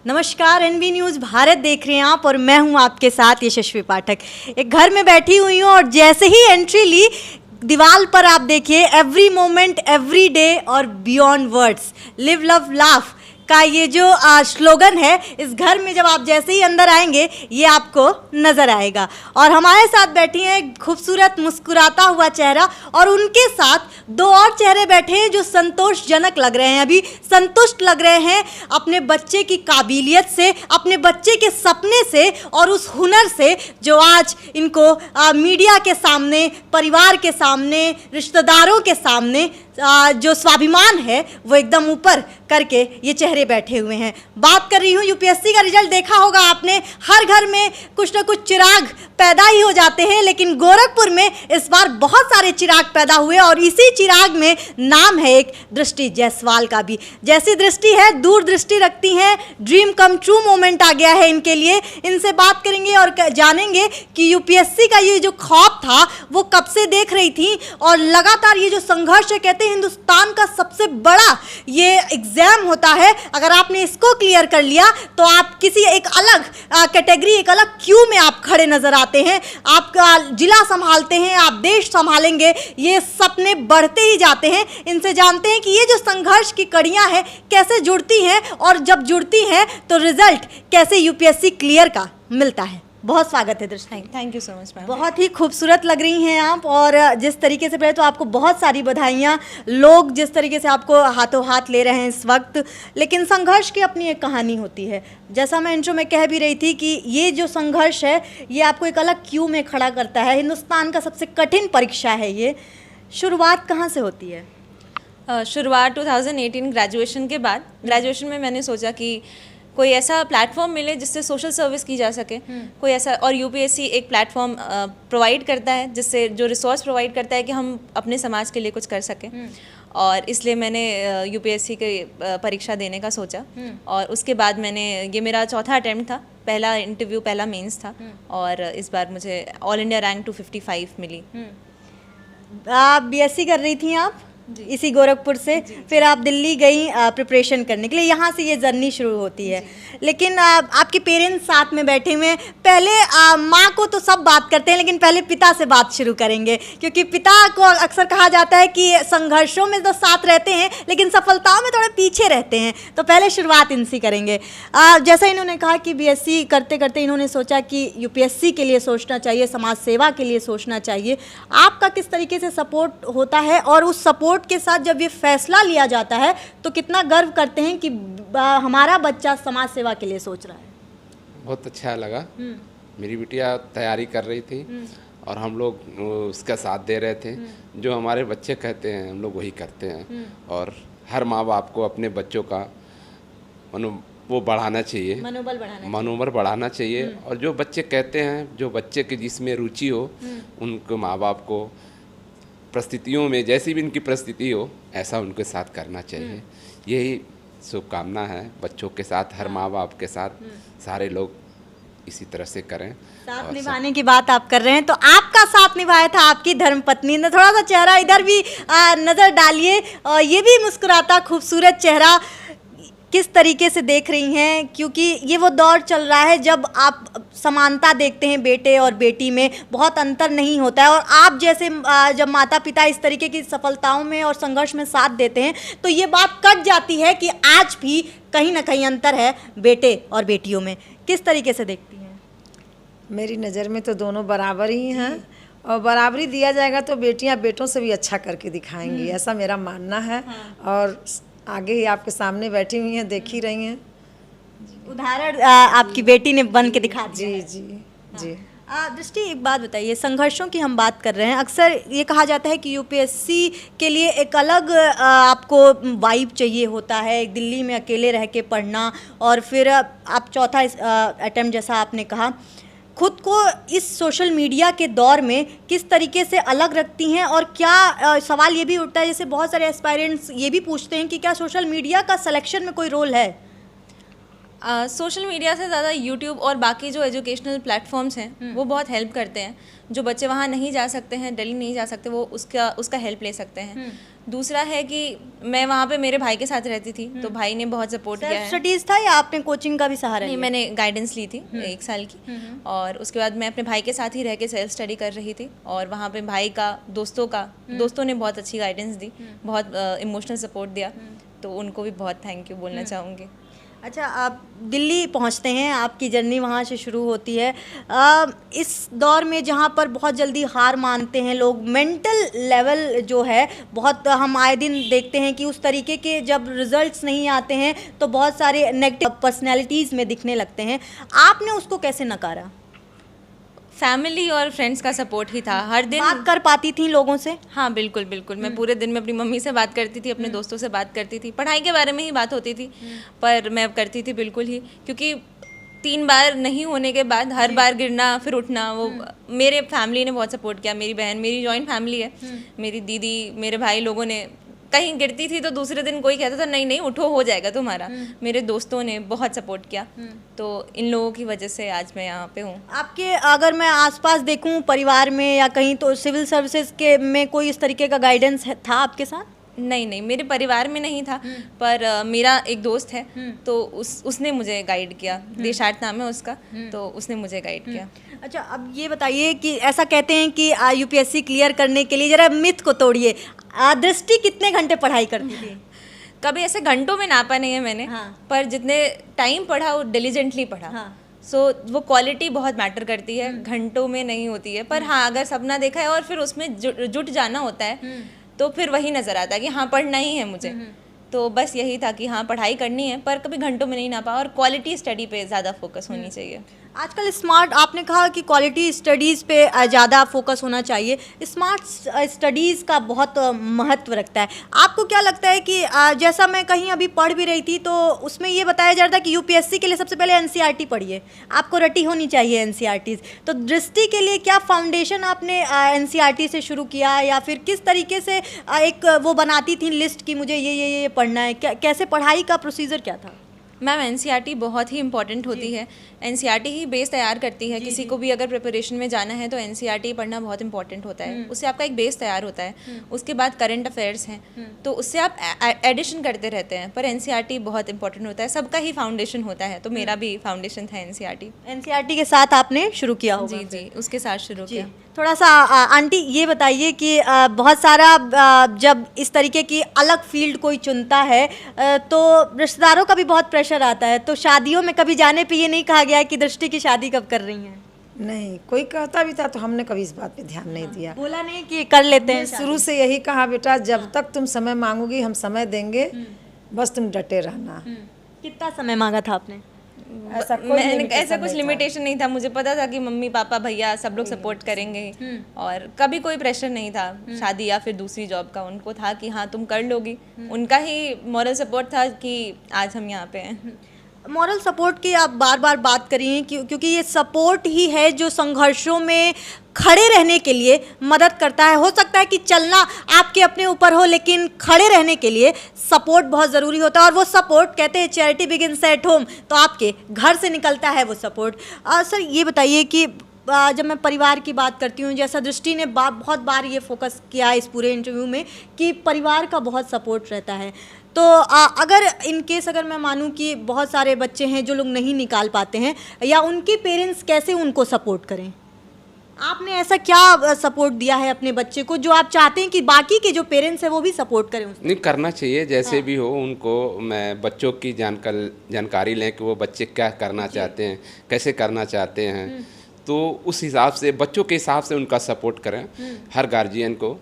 नमस्कार, NB news Bharat देख रहे हैं आप और मैं हूं आपके साथ यशस्वी पाठक। एक घर में बैठी हुई हूं और जैसे ही एंट्री ली, दीवार पर आप देखिए एवरी मोमेंट एवरी डे और beyond words live love laugh का ये जो स्लोगन है, इस घर में जब आप जैसे ही अंदर आएंगे ये आपको नज़र आएगा। और हमारे साथ बैठी हैं एक खूबसूरत मुस्कुराता हुआ चेहरा और उनके साथ दो और चेहरे बैठे हैं जो संतोषजनक लग रहे हैं, अभी संतुष्ट लग रहे हैं अपने बच्चे की काबिलियत से, अपने बच्चे के सपने से और उस हुनर से जो आज इनको मीडिया के सामने, परिवार के सामने, रिश्तेदारों के सामने जो स्वाभिमान है वो एकदम ऊपर करके ये चेहरे बैठे हुए हैं। बात कर रही हूँ यूपीएससी का रिजल्ट देखा होगा आपने, हर घर में कुछ ना कुछ चिराग पैदा ही हो जाते हैं, लेकिन गोरखपुर में इस बार बहुत सारे चिराग पैदा हुए और इसी चिराग में नाम है एक दृष्टि जायसवाल का भी। जैसी दृष्टि है, दूरदृष्टि रखती हैं, ड्रीम कम ट्रू मोमेंट आ गया है इनके लिए। इनसे बात करेंगे और जानेंगे कि यूपीएससी का ये जो ख्वाब था वो कब से देख रही थी और लगातार ये जो संघर्ष है, कहते हैं हिंदुस्तान का सबसे बड़ा ये एग्जाम होता है, अगर आपने इसको क्लियर कर लिया तो आप किसी एक अलग कैटेगरी, एक अलग क्यू में आप खड़े नजर आते हैं। आप जिला संभालते हैं, आप देश संभालेंगे, ये सपने बढ़ते ही जाते हैं। इनसे जानते हैं कि ये जो संघर्ष की कड़ियां हैं कैसे जुड़ती हैं और जब जुड़ती हैं तो रिजल्ट कैसे यूपीएससी क्लियर का मिलता है। बहुत स्वागत है दृष्टि। Thank you so much ma'am. बहुत ही खूबसूरत लग रही हैं आप और जिस तरीके से, पहले तो आपको बहुत सारी बधाइयाँ, लोग जिस तरीके से आपको हाथों हाथ ले रहे हैं इस वक्त, लेकिन संघर्ष की अपनी एक कहानी होती है। जैसा मैं इंट्रो में कह भी रही थी कि ये जो संघर्ष है ये आपको एक अलग क्यू में खड़ा करता है, हिंदुस्तान का सबसे कठिन परीक्षा है ये। शुरुआत कहाँ से होती है? शुरुआत 2018 ग्रेजुएशन के बाद। ग्रेजुएशन में मैंने सोचा कि कोई ऐसा प्लेटफॉर्म मिले जिससे सोशल सर्विस की जा सके, कोई ऐसा, और यूपीएससी एक प्लेटफॉर्म प्रोवाइड करता है जिससे, जो रिसोर्स प्रोवाइड करता है कि हम अपने समाज के लिए कुछ कर सकें। और इसलिए मैंने यूपीएससी की परीक्षा देने का सोचा और उसके बाद मैंने, ये मेरा चौथा अटेम्प्ट था, पहला इंटरव्यू, पहला मेंस था और इस बार मुझे ऑल इंडिया रैंक 255 मिली। आप बीएससी कर रही थी आप इसी गोरखपुर से, फिर आप दिल्ली गई प्रिपरेशन करने के लिए, यहाँ से ये जर्नी शुरू होती है। लेकिन आपके पेरेंट्स साथ में बैठे हुए हैं, पहले माँ को तो सब बात करते हैं लेकिन पहले पिता से बात शुरू करेंगे, क्योंकि पिता को अक्सर कहा जाता है कि संघर्षों में तो साथ रहते हैं लेकिन सफलताओं में थोड़े पीछे रहते हैं, तो पहले शुरुआत इनसे करेंगे। जैसा इन्होंने कहा कि बीएससी करते करते इन्होंने सोचा कि यूपीएससी के लिए सोचना चाहिए, समाज सेवा के लिए सोचना चाहिए। आपका किस तरीके से सपोर्ट होता है और उस सपोर्ट के साथ जब ये फैसला लिया जाता है तो कितना गर्व करते हैं कि हमारा बच्चा समाज सेवा के लिए सोच रहा है? बहुत अच्छा लगा। मेरी बिटिया तैयारी कर रही थी और हम लोग उसका साथ दे रहे थे। जो हमारे बच्चे कहते हैं हम लोग वही करते हैं और हर माँ बाप को अपने बच्चों का वो बढ़ाना चाहिए, मनोबल बढ़ाना चाहिए। और जो बच्चे कहते हैं, जो बच्चे के जिसमें रुचि हो, उनको माँ बाप को परिस्थितियों में, जैसी भी उनकी परिस्थिति हो, ऐसा उनके साथ करना चाहिए। यही शुभकामना है बच्चों के साथ, हर माँ बाप के साथ सारे लोग इसी तरह से करें। साथ निभाने की बात आप कर रहे हैं, तो आपका साथ निभाया था आपकी धर्मपत्नी ने। थोड़ा सा चेहरा इधर भी नज़र डालिए और ये भी मुस्कुराता खूबसूरत चेहरा किस तरीके से देख रही हैं, क्योंकि ये वो दौर चल रहा है जब आप समानता देखते हैं, बेटे और बेटी में बहुत अंतर नहीं होता है। और आप जैसे जब माता पिता इस तरीके की सफलताओं में और संघर्ष में साथ देते हैं तो ये बात कट जाती है कि आज भी कहीं ना कहीं अंतर है बेटे और बेटियों में। किस तरीके से देखती हैं? मेरी नज़र में तो दोनों बराबर ही हैं और बराबरी दिया जाएगा तो बेटियां बेटों से भी अच्छा करके दिखाएंगी, ऐसा मेरा मानना है। और आगे ही आपके सामने बैठी हुई हैं, देख ही रही हैं, उदाहरण आपकी बेटी ने बन के दिखा दिया। जी जी जी। दृष्टि, एक बात बताइए, संघर्षों की हम बात कर रहे हैं, अक्सर ये कहा जाता है कि यूपीएससी के लिए एक अलग आपको वाइब चाहिए होता है, दिल्ली में अकेले रह के पढ़ना, और फिर आप चौथा अटेम्प्ट जैसा आपने कहा, खुद को इस सोशल मीडिया के दौर में किस तरीके से अलग रखती हैं? और क्या सवाल ये भी उठता है, जैसे बहुत सारे एस्पायरेंट्स ये भी पूछते हैं कि क्या सोशल मीडिया का सिलेक्शन में कोई रोल है? सोशल मीडिया से ज़्यादा यूट्यूब और बाकी जो एजुकेशनल प्लेटफॉर्म्स हैं वो बहुत हेल्प करते हैं। जो बच्चे वहाँ नहीं जा सकते हैं, दिल्ली नहीं जा सकते, वो उसका हेल्प ले सकते हैं। दूसरा है कि मैं वहाँ पे मेरे भाई के साथ रहती थी, तो भाई ने बहुत सपोर्ट किया है। स्टडीज था या आपने कोचिंग का भी सहारा नहीं, लिया? मैंने गाइडेंस ली थी 1 साल की, और उसके बाद मैं अपने भाई के साथ ही रह के सेल्फ स्टडी कर रही थी। और वहाँ पे भाई का दोस्तों ने बहुत अच्छी गाइडेंस दी, बहुत इमोशनल सपोर्ट दिया, तो उनको भी बहुत थैंक यू बोलना चाहूँगी। अच्छा, आप दिल्ली पहुंचते हैं, आपकी जर्नी वहां से शुरू होती है। इस दौर में जहां पर बहुत जल्दी हार मानते हैं लोग, मेंटल लेवल जो है बहुत, हम आए दिन देखते हैं कि उस तरीके के जब रिजल्ट्स नहीं आते हैं तो बहुत सारे नेगेटिव पर्सनैलिटीज़ में दिखने लगते हैं। आपने उसको कैसे नकारा? फैमिली और फ्रेंड्स का सपोर्ट ही था। हर दिन बात कर पाती थी लोगों से? हाँ, बिल्कुल बिल्कुल। मैं पूरे दिन में अपनी मम्मी से बात करती थी, अपने दोस्तों से बात करती थी, पढ़ाई के बारे में ही बात होती थी, पर मैं अब करती थी बिल्कुल ही, क्योंकि 3 बार नहीं होने के बाद हर बार गिरना फिर उठना, वो मेरे फैमिली ने बहुत सपोर्ट किया। मेरी बहन, मेरी जॉइंट फैमिली है, मेरी दीदी, मेरे भाई, लोगों ने, कहीं गिरती थी तो दूसरे दिन कोई कहता था नहीं नहीं उठो, हो जाएगा तुम्हारा। मेरे दोस्तों ने बहुत सपोर्ट किया, तो इन लोगों की वजह से आज मैं यहाँ पे हूँ। आपके अगर मैं आसपास देखूं परिवार में या कहीं, तो सिविल सर्विसेज के में कोई इस तरीके का गाइडेंस था आपके साथ? नहीं नहीं, मेरे परिवार में नहीं था, पर मेरा एक दोस्त है, तो उसने मुझे गाइड किया। देशार्थ नाम है उसका, तो उसने मुझे गाइड किया। अच्छा, अब ये बताइए कि ऐसा कहते हैं कि यूपीएससी क्लियर करने के लिए, जरा मिथ को तोड़िए, दृष्टि कितने घंटे पढ़ाई करती थी? कभी ऐसे घंटों में नापा नहीं है मैंने, पर जितने टाइम पढ़ा वो डिलीजेंटली पढ़ा। सो वो क्वालिटी बहुत मैटर करती है, घंटों में नहीं होती है। पर हाँ, अगर सपना देखा है और फिर उसमें जुट जाना होता है, तो फिर वही नज़र आता है कि हाँ पढ़ना ही है मुझे। तो बस यही था कि हाँ पढ़ाई करनी है, पर कभी घंटों में नहीं नापा, और क्वालिटी स्टडी पे ज़्यादा फोकस होनी चाहिए। आजकल स्मार्ट, आपने कहा कि क्वालिटी स्टडीज़ पे ज़्यादा फोकस होना चाहिए, स्मार्ट स्टडीज़ का बहुत महत्व रखता है। आपको क्या लगता है कि जैसा मैं कहीं अभी पढ़ भी रही थी, तो उसमें ये बताया जा रहा था कि यूपीएससी के लिए सबसे पहले एनसीईआरटी पढ़िए, आपको रटी होनी चाहिए एनसीईआरटीज़। तो दृष्टि के लिए क्या फाउंडेशन आपने एनसीईआरटी से शुरू किया, या फिर किस तरीके से एक वो बनाती थी लिस्ट कि मुझे ये पढ़ना है? कैसे पढ़ाई का प्रोसीजर क्या था? मैम, एनसीईआरटी बहुत ही इंपॉर्टेंट होती है। एनसीईआरटी ही बेस तैयार करती है। किसी को भी अगर प्रिपरेशन में जाना है तो एनसीईआरटी पढ़ना बहुत इंपॉर्टेंट होता है। उससे आपका एक बेस तैयार होता है। उसके बाद करंट अफेयर्स हैं, तो उससे आप एडिशन करते रहते हैं, पर एनसीईआरटी बहुत इंपॉर्टेंट होता है। सबका ही फाउंडेशन होता है, तो मेरा भी फाउंडेशन था एनसीईआरटी। एनसीईआरटी के साथ आपने शुरू किया होगा? जी जी, उसके साथ शुरू किया। थोड़ा सा आंटी ये बताइए कि बहुत सारा जब इस तरीके की अलग फील्ड कोई चुनता है, तो रिश्तेदारों का भी बहुत प्रेशर आता है, तो शादियों में कभी जाने पे ये नहीं कहा गया है कि दृष्टि की शादी कब कर रही हैं? नहीं, कोई कहता भी था तो हमने कभी इस बात पे ध्यान नहीं दिया। बोला नहीं कि कर लेते हैं? शुरू से यही कहा, बेटा जब तक तुम समय मांगोगी हम समय देंगे, बस तुम डटे रहना। कितना समय मांगा था आपने? ऐसा कुछ लिमिटेशन नहीं था। मुझे पता था कि मम्मी पापा भैया सब लोग सपोर्ट करेंगे, और कभी कोई प्रेशर नहीं था शादी या फिर दूसरी जॉब का। उनको था कि हाँ तुम कर लोगी, उनका ही मॉरल सपोर्ट था कि आज हम यहाँ पे हैं। मॉरल सपोर्ट की आप बार बार बात करिए, क्योंकि ये सपोर्ट ही है जो संघर्षों में खड़े रहने के लिए मदद करता है। हो सकता है कि चलना आपके अपने ऊपर हो, लेकिन खड़े रहने के लिए सपोर्ट बहुत ज़रूरी होता है। और वो सपोर्ट, कहते हैं चैरिटी बिगिंस एट होम, तो आपके घर से निकलता है वो सपोर्ट। सर ये बताइए कि जब मैं परिवार की बात करती हूँ, जैसा दृष्टि ने बहुत बार ये फोकस किया इस पूरे इंटरव्यू में कि परिवार का बहुत सपोर्ट रहता है, तो अगर इन केस अगर मैं मानूं कि बहुत सारे बच्चे हैं जो लोग नहीं निकाल पाते हैं, या उनके पेरेंट्स कैसे उनको सपोर्ट करें, आपने ऐसा क्या सपोर्ट दिया है अपने बच्चे को जो आप चाहते हैं कि बाकी के जो पेरेंट्स हैं वो भी सपोर्ट करें उसको? नहीं, करना चाहिए जैसे भी हो। उनको मैं बच्चों की जानकारी लें कि वो बच्चे क्या करना चाहते हैं, कैसे करना चाहते हैं, तो उस हिसाब से, बच्चों के हिसाब से उनका सपोर्ट करें हर गार्जियन को,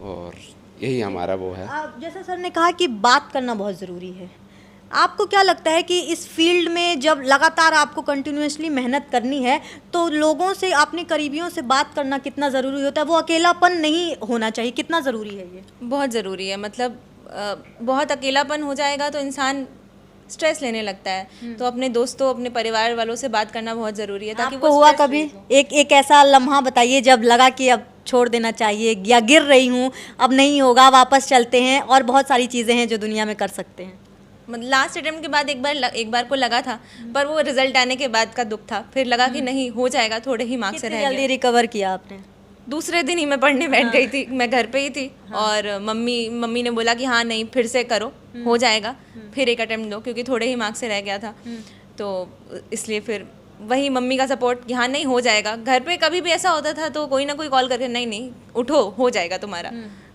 और यही हमारा वो है। जैसा सर ने कहा कि बात करना बहुत ज़रूरी है, आपको क्या लगता है कि इस फील्ड में जब लगातार आपको कंटिन्यूसली मेहनत करनी है, तो लोगों से, अपने करीबियों से बात करना कितना ज़रूरी होता है? वो अकेलापन नहीं होना चाहिए, कितना ज़रूरी है ये? बहुत ज़रूरी है। मतलब बहुत अकेलापन हो जाएगा तो इंसान स्ट्रेस लेने लगता है, तो अपने दोस्तों, अपने परिवार वालों से बात करना बहुत ज़रूरी है, ताकि आपको हुआ कभी एक ऐसा लम्हा बताइए जब लगा कि अब छोड़ देना चाहिए, या गिर रही हूँ अब नहीं होगा, वापस चलते हैं और बहुत सारी चीज़ें हैं जो दुनिया में कर सकते हैं? लास्ट अटेम्प्ट के बाद एक बार को लगा था, पर वो रिजल्ट आने के बाद का दुख था। फिर लगा कि नहीं हो जाएगा, थोड़े ही मार्क्स से कितनी रह जल्दी गए। रिकवर किया आपने? दूसरे दिन ही मैं पढ़ने बैठ गई थी, मैं घर पे ही थी। और मम्मी ने बोला कि हाँ नहीं फिर से करो, हो जाएगा, फिर एक अटेम्प्ट दो, क्योंकि थोड़े ही मार्क्स से रह गया था। तो इसलिए फिर वही मम्मी का सपोर्ट कि हाँ नहीं हो जाएगा। घर पे कभी भी ऐसा होता था तो कोई ना कोई कॉल करके नहीं उठो, हो जाएगा तुम्हारा।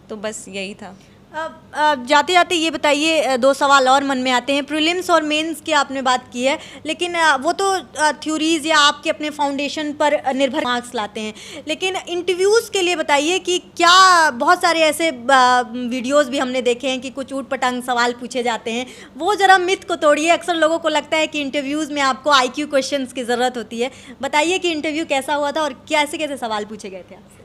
तो बस यही था। अब जाते जाते ये बताइए, दो सवाल और मन में आते हैं। प्रीलिम्स और मेंस की आपने बात की है, लेकिन वो तो थ्योरीज या आपके अपने फाउंडेशन पर निर्भर मार्क्स लाते हैं, लेकिन इंटरव्यूज़ के लिए बताइए कि क्या बहुत सारे ऐसे वीडियोस भी हमने देखे हैं कि कुछ ऊट पटांग सवाल पूछे जाते हैं, वो ज़रा मिथ को तोड़िए। अक्सर लोगों को लगता है कि इंटरव्यूज़ में आपको IQ क्वेश्चंस की ज़रूरत होती है। बताइए कि इंटरव्यू कैसा हुआ था और कैसे कैसे सवाल पूछे गए थे आपसे?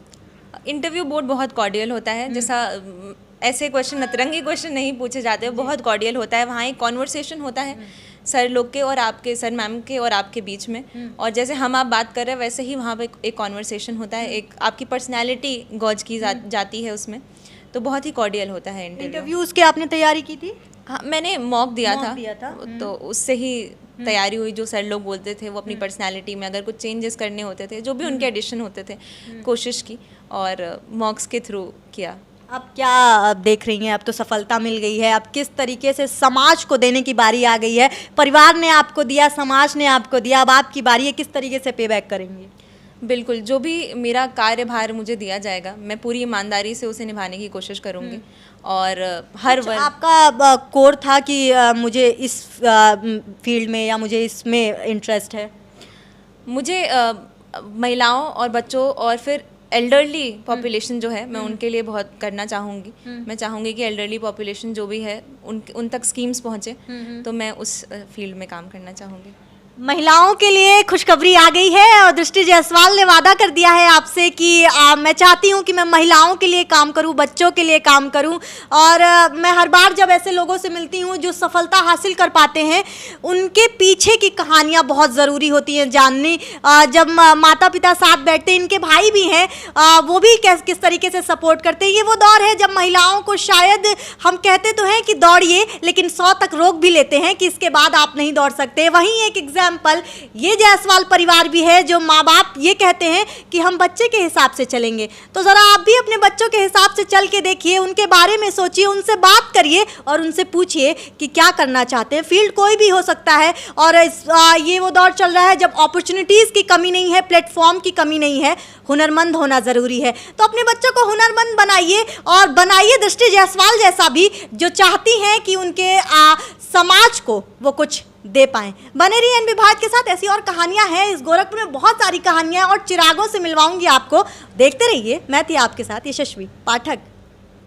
इंटरव्यू बोर्ड बहुत कॉर्डियल होता है, जैसा ऐसे क्वेश्चन अतरंगी क्वेश्चन नहीं पूछे जाते, बहुत कॉर्डियल होता है। वहाँ एक कॉन्वर्सेशन होता है सर लोग के और आपके, सर मैम के और आपके बीच में, और जैसे हम आप बात कर रहे हैं वैसे ही वहाँ पे एक कॉन्वर्सेशन होता है, एक आपकी पर्सनैलिटी गॉज की जाती है उसमें। तो बहुत ही कॉर्डियल होता है इंटरव्यूज़ की आपने तैयारी की थी? हाँ, मैंने मॉक दिया दिया था। तो उससे ही तैयारी हुई। जो सर लोग बोलते थे वो अपनी पर्सनालिटी में अगर कुछ चेंजेस करने होते थे, जो भी उनके एडिशन होते थे, कोशिश की और मॉक्स के थ्रू किया। अब क्या देख रही हैं? अब तो सफलता मिल गई है, अब किस तरीके से समाज को देने की बारी आ गई है। परिवार ने आपको दिया, समाज ने आपको दिया, अब आपकी बारी है, किस तरीके से पे बैक करेंगी? बिल्कुल, जो भी मेरा कार्यभार मुझे दिया जाएगा मैं पूरी ईमानदारी से उसे निभाने की कोशिश करूँगी। और हर वर्ग आपका कोर था कि मुझे इस फील्ड में या मुझे इसमें इंटरेस्ट है? मुझे महिलाओं और बच्चों और फिर एल्डरली पॉपुलेशन जो है मैं उनके लिए बहुत करना चाहूँगी। मैं चाहूँगी कि एल्डरली पॉपुलेशन जो भी है उन तक स्कीम्स पहुँचे, तो मैं उस फील्ड में काम करना चाहूँगी। महिलाओं के लिए खुशखबरी आ गई है और दृष्टि जायसवाल ने वादा कर दिया है आपसे कि मैं चाहती हूं कि मैं महिलाओं के लिए काम करूं, बच्चों के लिए काम करूं। और मैं हर बार जब ऐसे लोगों से मिलती हूं जो सफलता हासिल कर पाते हैं, उनके पीछे की कहानियां बहुत ज़रूरी होती हैं जाननी। जब माता पिता साथ बैठते हैं, इनके भाई भी हैं, वो भी किस तरीके से सपोर्ट करते हैं। ये वो दौर है जब महिलाओं को शायद हम कहते तो हैं कि दौड़िए, लेकिन 100 तक रोक भी लेते हैं कि इसके बाद आप नहीं दौड़ सकते। वहीं एक एग्जाम्पल ये जायसवाल परिवार भी है जो माँ बाप ये कहते हैं कि हम बच्चे के हिसाब से चलेंगे। तो ज़रा आप भी अपने बच्चों के हिसाब से चल के देखिए, उनके बारे में सोचिए, उनसे बात करिए और उनसे पूछिए कि क्या करना चाहते हैं। फील्ड कोई भी हो सकता है और ये वो दौर चल रहा है जब अपॉर्चुनिटीज़ की कमी नहीं है, प्लेटफॉर्म की कमी नहीं है, हुनरमंद होना ज़रूरी है। तो अपने बच्चों को हुनरमंद बनाइए और बनाइए दृष्टि जायसवाल जैसा भी, जो चाहती हैं कि उनके समाज को वो कुछ दे पाएं। बने रहिए एनबी भारत के साथ, ऐसी और कहानियां हैं। इस गोरखपुर में बहुत सारी कहानियां और चिरागों से मिलवाऊंगी आपको। देखते रहिए। मैं थी आपके साथ यशस्वी पाठक।